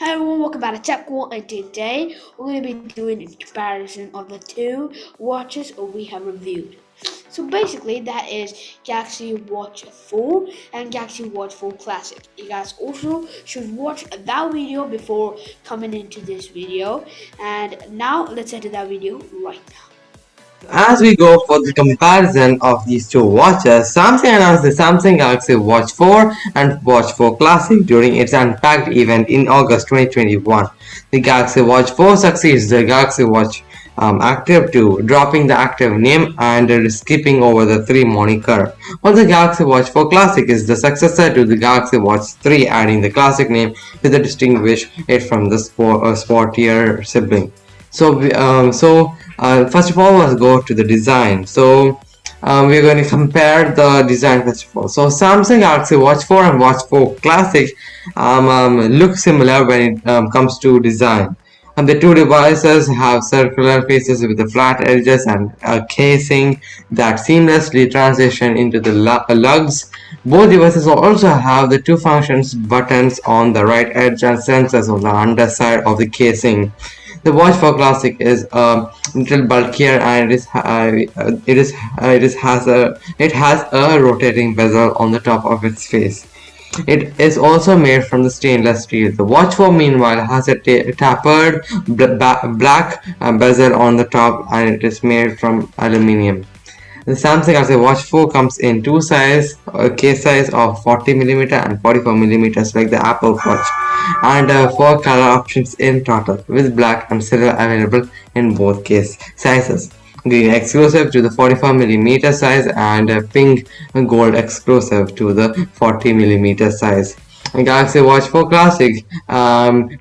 Hi everyone, welcome back to Tech World, and today we're going to be doing a comparison of the two watches we have reviewed. So basically, that is Galaxy Watch 4 and Galaxy Watch 4 Classic. You guys also should watch that video before coming into this video. And now let's head to that video right now. As we go for the comparison of these two watches, Samsung announced the Samsung Galaxy Watch 4 and Watch 4 Classic during its Unpacked event in August 2021. The Galaxy Watch 4 succeeds the Galaxy Watch Active 2, dropping the Active name and skipping over the 3 moniker, while the Galaxy Watch 4 Classic is the successor to the Galaxy Watch 3, adding the Classic name to distinguish it from the sportier sibling. First of all, let's go to the design. We're going to compare the design first of all. So Samsung Galaxy Watch 4 and Watch 4 Classic look similar when it comes to design. And the two devices have circular faces with the flat edges and a casing that seamlessly transition into the lugs. Both devices also have the two functions buttons on the right edge and sensors on the underside of the casing. The Watch 4 Classic is a little bulkier and it has a rotating bezel on the top of its face. It is also made from the stainless steel. The Watch 4 meanwhile has a tapered black bezel on the top and it is made from aluminium. The Samsung Galaxy Watch 4 comes in two sizes, a case size of 40mm and 44mm like the Apple Watch, and four color options in total, with black and silver available in both case sizes. Green exclusive to the 44mm size and pink gold exclusive to the 40mm size. Galaxy Watch 4 Classic,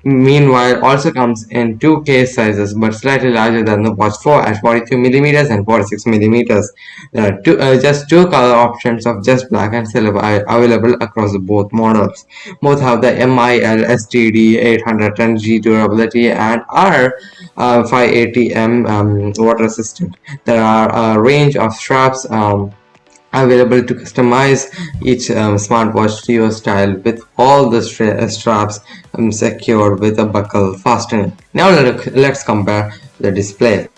meanwhile, also comes in two case sizes but slightly larger than the Watch 4 at 42mm and 46mm. There are just two color options of just black and silver available across both models. Both have the MIL STD 810G durability and are 580M water resistant. There are a range of straps available to customize each smartwatch to your style, with all the straps secured with a buckle fastening. Now let's compare the display.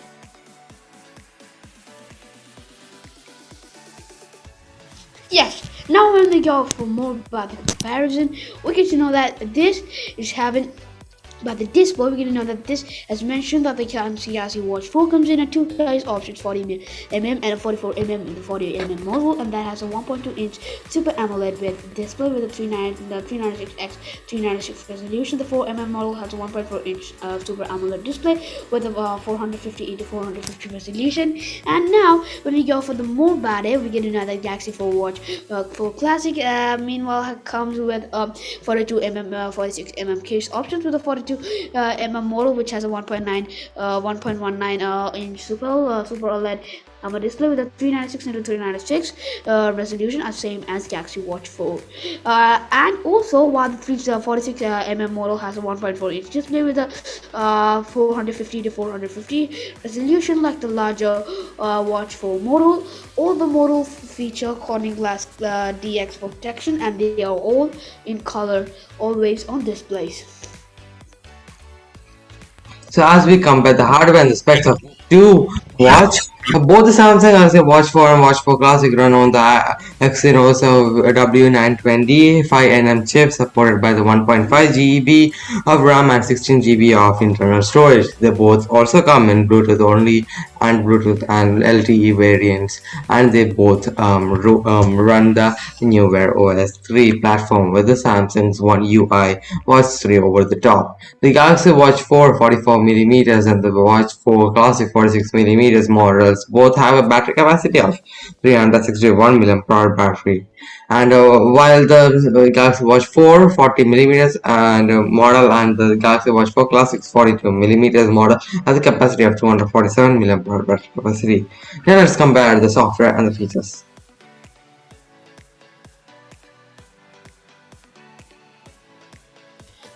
Yes, now we're going to go for more about the comparison. We get to know that this is having But the display, we're going to know that this, as mentioned, that the Galaxy Watch 4 comes in a two size options, 40mm and a 44mm in the 40mm model, and that has a 1.2-inch Super AMOLED with display with a 396x 396 resolution. The 4mm model has a 1.4-inch Super AMOLED display with a 450 x 450 resolution. And now, when we go for the more about it, we're going to know that Galaxy 4 Watch 4 Classic, meanwhile, comes with 42mm, 46mm case options with a 42mm model, which has a 1.19 inch Super OLED display with a 396 x 396 resolution, as same as Galaxy Watch 4. And also, while the 46mm model has a 1.4 inch display with a 450 to 450 resolution, like the larger Watch 4 model. All the models feature Corning Glass DX protection, and they are all in color, always on displays. So as we compare the hardware and the specs of two watch, both the Samsung Galaxy Watch 4 and Watch 4 Classic run on the Exynos W920 5nm chip, supported by the 1.5 GB of RAM and 16 GB of internal storage. They both also come in Bluetooth only and Bluetooth and LTE variants, and they both run the new Wear OS 3 platform with the Samsung's One UI Watch 3 over the top. The Galaxy Watch 4 44mm and the Watch 4 Classic 46mm models both have a battery capacity of 361 mAh battery. And while the Galaxy Watch 4 40mm and model and the Galaxy Watch 4 Classic 42mm model has a capacity of 247 mAh battery capacity. Now let's compare the software and the features.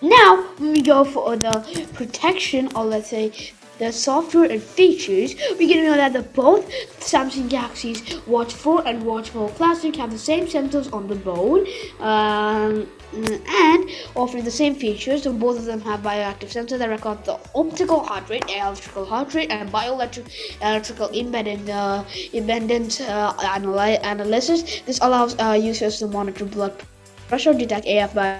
Now, when we go for the protection, or let's say the software and features, we're gonna know that both Samsung Galaxy's Watch 4 and Watch 4 Classic have the same sensors on the board, and offering the same features. So both of them have bioactive sensors that record the optical heart rate, electrical heart rate, and electrical impedance analysis. This allows users to monitor blood pressure, detect AF by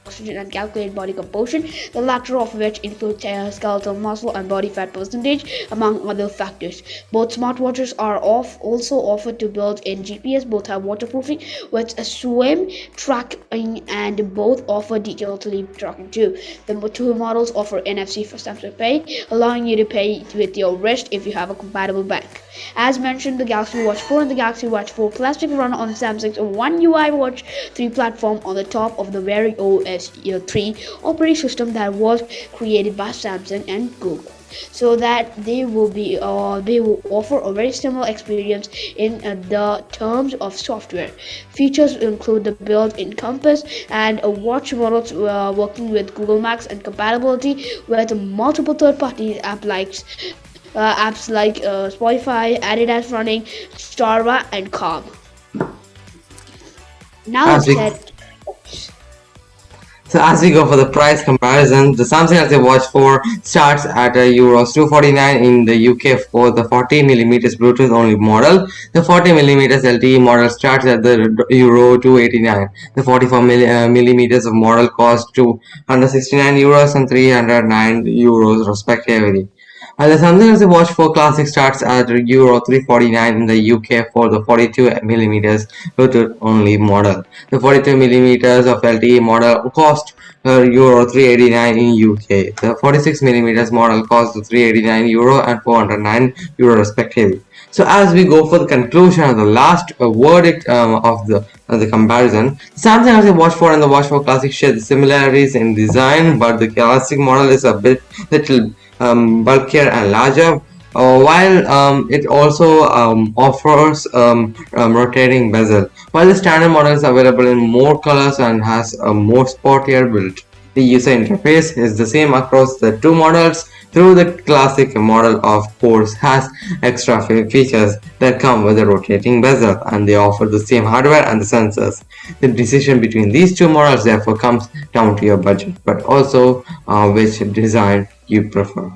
oxygen, and calculate body composition, the latter of which includes skeletal muscle and body fat percentage, among other factors. Both smartwatches are also offered to built-in GPS. Both have waterproofing with a swim tracking, and both offer detailed sleep tracking too. The two models offer NFC for Samsung Pay, allowing you to pay with your wrist if you have a compatible bank. As mentioned, the Galaxy Watch 4 and the Galaxy Watch 4 Classic run on Samsung's One UI Watch 3 platform on the top of the Wear OS 3 operating system that was created by Samsung and Google, so that they will offer a very similar experience in the terms of software. Features include the built-in compass and a watch models working with Google Maps, and compatibility with multiple third-party apps like Spotify, Adidas Running, Strava, and Calm. Now As let's we get. So as we go for the price comparison, the Samsung Galaxy Watch 4 starts at Euros 249 in the UK for the 40mm Bluetooth only model. The 40mm LTE model starts at the Euro 289. The 44mm of model costs 269 euros and 309 euros respectively. The Samsung Galaxy Watch 4 Classic starts at Euro 349 in the UK for the 42mm Bluetooth only model. The 42mm of LTE model cost Euro 389 in UK. The 46mm model cost 389 euro and 409 euro respectively. So as we go for the conclusion of the last verdict of the comparison, Samsung Galaxy Watch 4 and the Watch 4 Classic share the similarities in design, but the Classic model is a bit little bulkier and larger, while it also offers rotating bezel. While the standard model is available in more colors and has a more sportier build, the user interface is the same across the two models. Through the classic model, of course, has extra features that come with a rotating bezel, and they offer the same hardware and the sensors. The decision between these two models therefore comes down to your budget, but also which design you prefer.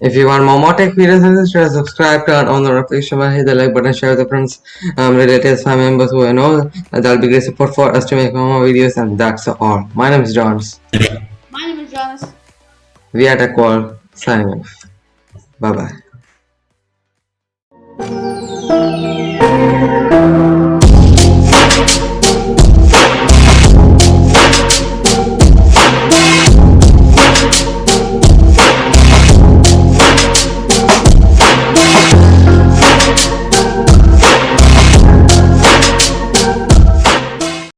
If you want more tech videos in this channel, subscribe, turn on the notification bell, hit the like button, share with your friends, relatives, family members who you know. That'll be great support for us to make more videos, and that's all. My name is Johns. My name is Jonas. We are TechWorld, signing off. Bye bye.